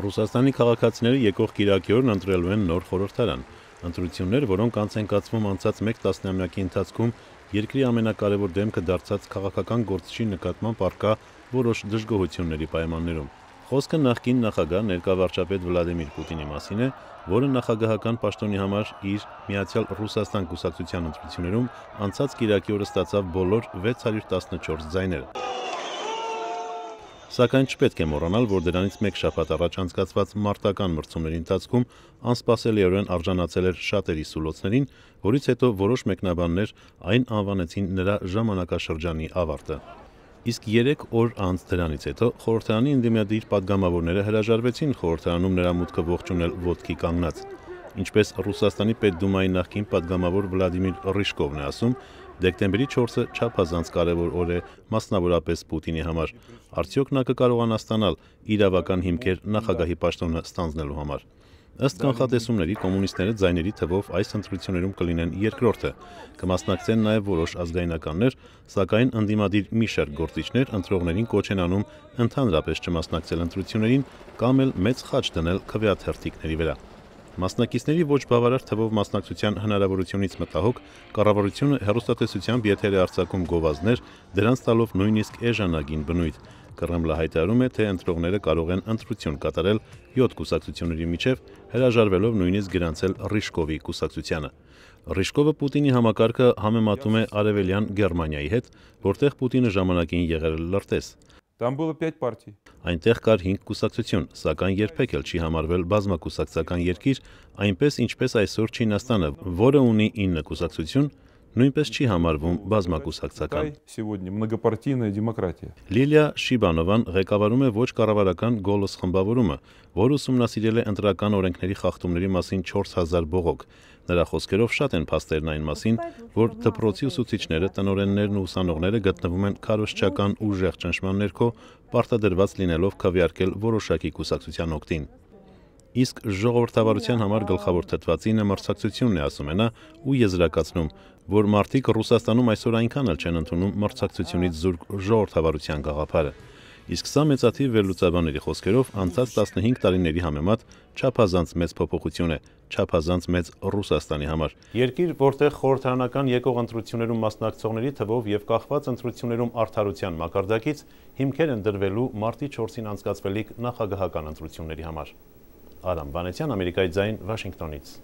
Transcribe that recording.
Ռուսաստանի քաղաքացիները եկող կիրակի օրն ընտրելու են նոր խորհրդարան։ Ընտրություններ, որոնք անց են կացվում անցած մեկ տասնամյակի ընթացքում երկրի ամենակարևոր դեմքը դարձած քաղաքական գործչի նկատմամբ առկա որոշ դժգոհությունների պայմաններում։ Խոսքը նախկին նախագահ ներկա վարչապետ Վլադիմիր Պուտինի մասին է, որը նախագահական պաշտոնի համար իր Միացյալ Ռուսաստան կուսակցության ընտրություններում անցած կիրակի օրը ստացավ բոլոր 614 ձայները։ Սակայն չպետք է մոռանալ, որ դրանից մեկ շաբաթ առաջ անցկացված մարտական մրցումների ընթացքում անսպասելիորեն արժանացել էր շատերի սուլոցներին, որից հետո որոշ մեկնաբաններ այն անվանեցին նրա ժամանակաշրջանի ավարտը։ Իսկ 3 օր անց դրանից հետո խորհրդարանի ընդդիմադիր падգամավորները հրաժարվեցին խորհրդարանում նրա մուտքը ողջունել ոտքի կանգնած։ Ինչպես Ռուսաստանի Պետդումայի նախկին падգամավոր Վլադիմիր Ռիշկովն է ասում, դեկտեմբերի 4-ը չափազանց կարևոր օր է մասնավորապես Պուտինի համար։ Արդյոք նա կկարողանա ստանալ իրավական հիմքեր նախագահի պաշտոնը ստանձնելու համար։ Ըստ կանխատեսումների, կոմունիստները ձայների թվով այս ընտրություններում կլինեն երկրորդը, կմասնակցեն նաև որոշ ազգայնականներ, սակայն ընդդիմադիր մի շարք գործիչներ ընտրողներին կոչ են անում ընդհանրապես չմասնակցել ընտրություններին կամ էլ մեծ խաչ դնել քվեաթերթիկների վրա։ Մասնակիցների ոչ բավարար թվով մասնակցության հնարավորությունից մտահոգ կառավարությունը հեռուստատեսությամբ եթեր է արձակում գովազդներ, դրանց տալով նույնիսկ էժանագին բնույթ։ Կռեմլը հայտարարում է, թե ընտրողները կարող են ընտրություն կատարել 7 կուսակցությունների միջև, հրաժարվելով նույնիսկ գրանցել Ռիշկովի կուսակցությանը։ Ռիշկովը Պուտինի համակարգը համեմատում է արևելյան Գերմանիայի հետ, որտեղ Պուտինը ժամանակին եղել է լրտես։ Там было 5 партий. Այնտեղ կար 5 կուսակցություն, սակայն երբեք էլ չի համարվել բազմակուսակցական երկիր, այնպես ինչպես այսօր Չինաստանը, որը ունի 9 կուսակցություն, նույնպես չի համարվում բազմակուսակցական։ Сегодня многопартийная демократия. Լիլիա Շիբանովան ղեկավարում է ոչ կառավարական «Գոլոս» խմբավորումը, որը ուսումնասիրել է ընտրական օրենքների խախտումների մասին 4000 բողոք։ Նրա խոսքերով շատ են փաստերն այն մասին, որ դպրոցի ուսուցիչները, տնօրեններն ու ուսանողները գտնվում են քարոզչական ուժեղ ճնշման ներքո, պարտադրված լինելով քվեարկել որոշակի կուսակցության օգտին։ Իսկ ժողովրդավարության համար գլխավոր թթվածինը մրցակցությունն է, ասում է նա, ու եզրակացնում, որ մարդիկ Ռուսաստանում այսօր այնքան էլ չեն ընդունում մրցակցությունից զուրկ ժողովրդավարության գաղափարը։ Իսկ սա մեծաթիվ վերլուծաբանների խոսքերով անցած 15 տարիների համեմատ չափազանց մեծ փոփոխություն է, չափազանց մեծ Ռուսաստանի համար։ Երկիր, որտեղ խորհրդարանական եկող ընտրություններում մասնակցողների թվով եւ կախված ընտրություններում արդարության մակարդակից հիմքեր են դրվելու մարտի 4-ին անցկացվելիք նախագահական ընտրությունների համար։ Արամ Վանեցյան, Ամերիկայի ձայն, Վաշինգտոնից։